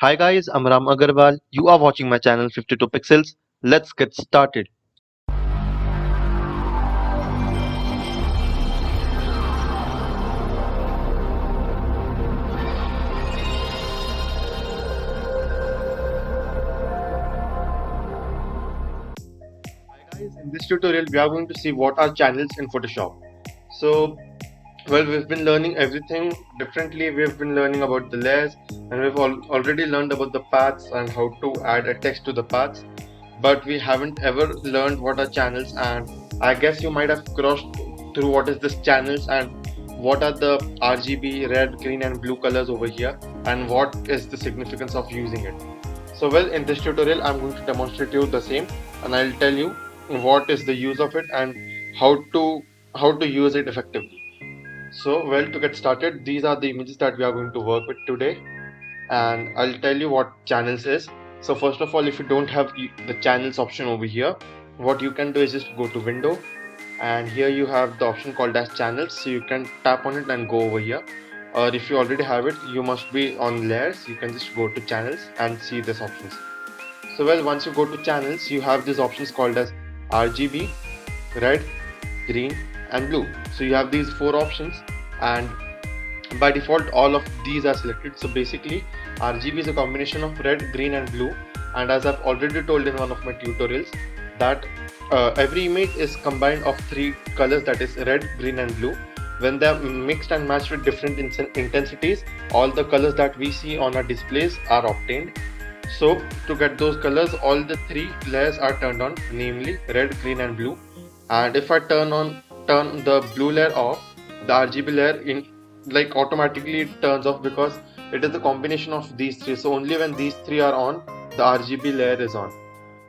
Hi guys, I'm Agarwal. You are watching my channel 52 Pixels. Let's get started. Hi guys, in this tutorial we are going to see what are channels in Photoshop. So, we've been learning everything differently. We've been learning about the layers and we've already learned about the paths and how to add a text to the paths. But we haven't ever learned what are channels, and I guess you might have crossed through what is this channels and what are the RGB red, green and blue colors over here and what is the significance of using it. So well, in this tutorial I'm going to demonstrate you the same, and I'll tell you what is the use of it and how to use it effectively. So well, to get started, these are the images that we are going to work with today, and I'll tell you what channels is. So first of all, if you don't have the channels option over here, what you can do is just go to window, and here you have the option called as channels, so you can tap on it and go over here. Or if you already have it, you must be on layers, you can just go to channels and see these options. So well, once you go to channels, you have these options called as RGB, red, green and blue. So you have these four options, and by default all of these are selected. So basically RGB is a combination of red, green and blue, and as I've already told in one of my tutorials that every image is combined of three colors, that is red, green and blue. When they are mixed and matched with different intensities, all the colors that we see on our displays are obtained. So to get those colors, all the three layers are turned on, namely red, green and blue. And if I turn the blue layer off, the RGB layer in like automatically it turns off, because it is the combination of these three. So only when these three are on, the RGB layer is on.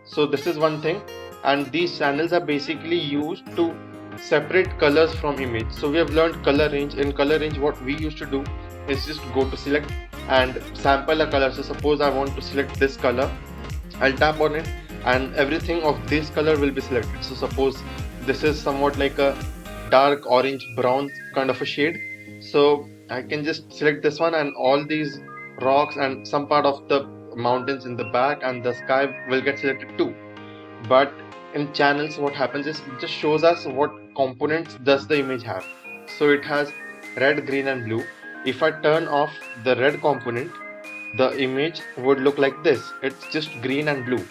So this is one thing, and these channels are basically used to separate colors from image. So we have learned color range. In color range, what we used to do is just go to select and sample a color. So suppose I want to select this color, I'll tap on it and everything of this color will be selected. So suppose this is somewhat like a dark orange brown kind of a shade, so I can just select this one, and all these rocks and some part of the mountains in the back and the sky will get selected too. But in channels, what happens is it just shows us what components does the image have. So it has red, green and blue. If I turn off the red component, the image would look like this. It's just green and blue.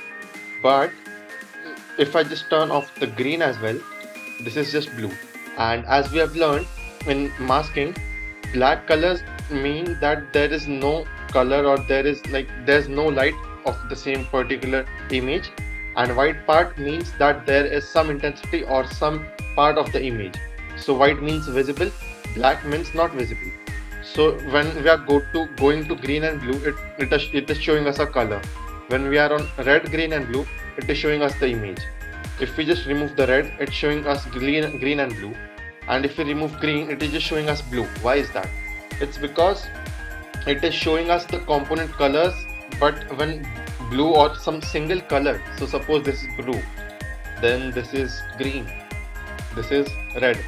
But if I just turn off the green as well, this is just blue. And as we have learned in masking, black colors mean that there is no color, or there's no light of the same particular image, and white part means that there is some intensity or some part of the image. So white means visible, black means not visible. So when we are going to green and blue, it is showing us a color. When we are on red, green and blue, it is showing us the image. If we just remove the red, it's showing us green and blue. And if we remove green, it is just showing us blue. Why is that? It's because it is showing us the component colors, but when blue or some single color, so suppose this is blue, then this is green, this is red.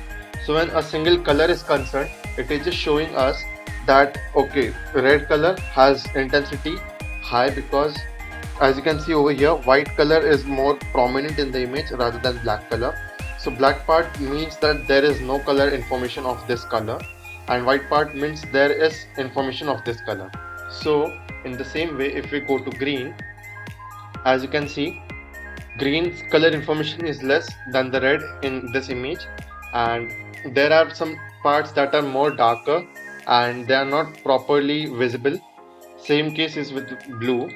So when a single color is concerned, it is just showing us that okay, red color has intensity high, because as you can see over here, white color is more prominent in the image rather than black color. So black part means that there is no color information of this color, and white part means there is information of this color. So in the same way, if we go to green, as you can see, green's color information is less than the red in this image, and there are some parts that are more darker and they are not properly visible. Same case is with blue.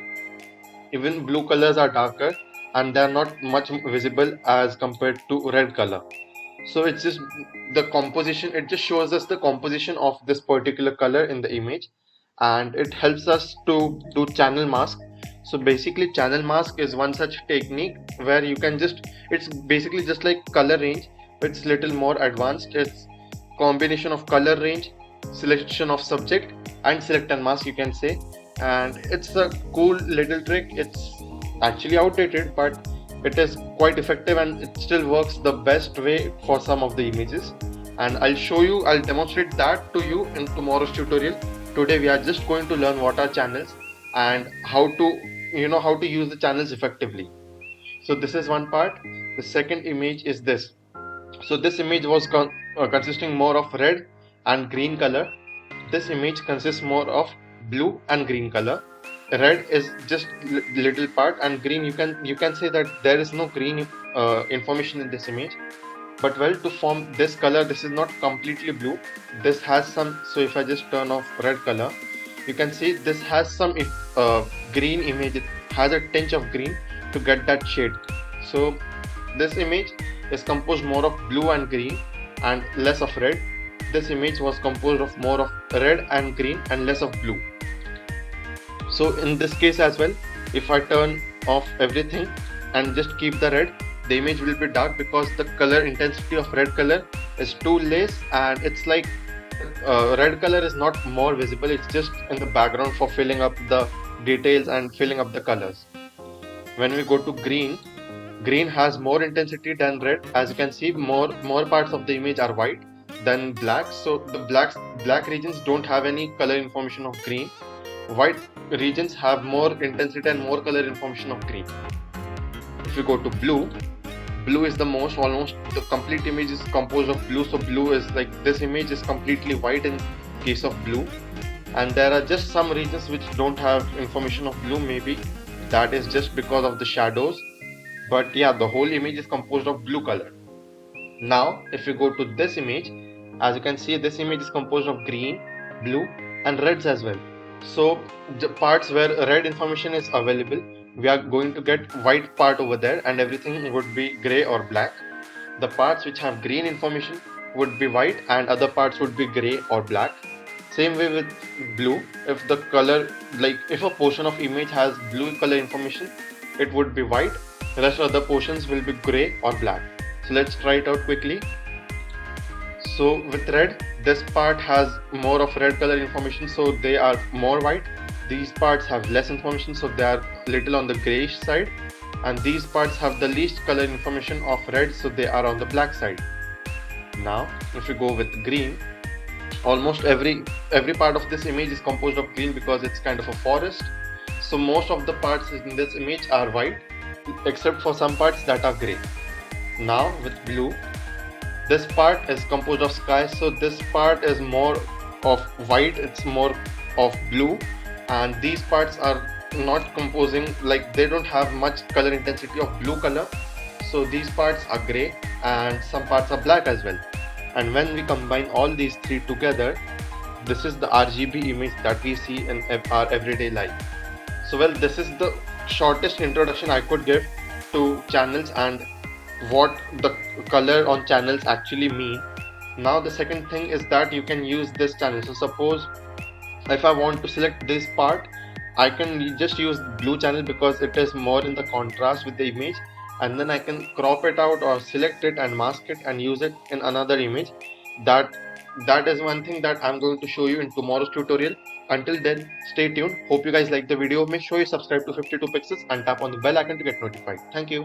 Even blue colors are darker and they are not much visible as compared to red color. So it's just the composition, it just shows us the composition of this particular color in the image, and it helps us to do channel mask. So basically channel mask is one such technique where you can just, it's basically just like color range, but it's little more advanced. It's combination of color range, selection of subject and select and mask, you can say. And it's a cool little trick. It's actually outdated, but it is quite effective and it still works the best way for some of the images. And I'll demonstrate that to you in tomorrow's tutorial. Today we are just going to learn what are channels, and how to use the channels effectively. So this is one part. The second image is this. So this image was consisting more of red and green color. This image consists more of blue and green color. Red is just little part, and green, you can say that there is no green information in this image. But well, to form this color, this is not completely blue. This has some. So if I just turn off red color, you can see this has some green image. It has a tinge of green to get that shade. So this image is composed more of blue and green and less of red. This image was composed of more of red and green and less of blue. So in this case as well, if I turn off everything and just keep the red, the image will be dark because the color intensity of red color is too less, and it's like red color is not more visible, it's just in the background for filling up the details and filling up the colors. When we go to green, green has more intensity than red. As you can see, more parts of the image are white than black. So the black regions don't have any color information of green. White regions have more intensity and more color information of green. If you go to blue, blue is the most, almost the complete image is composed of blue. So blue is like, this image is completely white in case of blue, and there are just some regions which don't have information of blue. Maybe that is just because of the shadows, but yeah, the whole image is composed of blue color. Now if you go to this image, as you can see, this image is composed of green, blue and reds as well. So the parts where red information is available, we are going to get white part over there, and everything would be gray or black. The parts which have green information would be white, and other parts would be gray or black. Same way with blue. If the color, like if a portion of image has blue color information, it would be white. The rest of the portions will be gray or black. So let's try it out quickly. So with red, this part has more of red color information, so they are more white. These parts have less information, so they are little on the grayish side, and these parts have the least color information of red, so they are on the black side. Now if we go with green, almost every part of this image is composed of green because it's kind of a forest. So most of the parts in this image are white, except for some parts that are gray. Now with blue, this part is composed of sky, so this part is more of white, it's more of blue, and these parts are not composing, like they don't have much color intensity of blue color, so these parts are gray and some parts are black as well. And when we combine all these three together, this is the RGB image that we see in our everyday life. So well, this is the shortest introduction I could give to channels and what the color on channels actually mean. Now the second thing is that you can use this channel. So suppose if I want to select this part, I can just use blue channel because it is more in the contrast with the image, and then I can crop it out or select it and mask it and use it in another image. That is one thing that I'm going to show you in tomorrow's tutorial. Until then, stay tuned. Hope you guys like the video. Make sure you subscribe to 52 Pixels and tap on the bell icon to get notified. Thank you.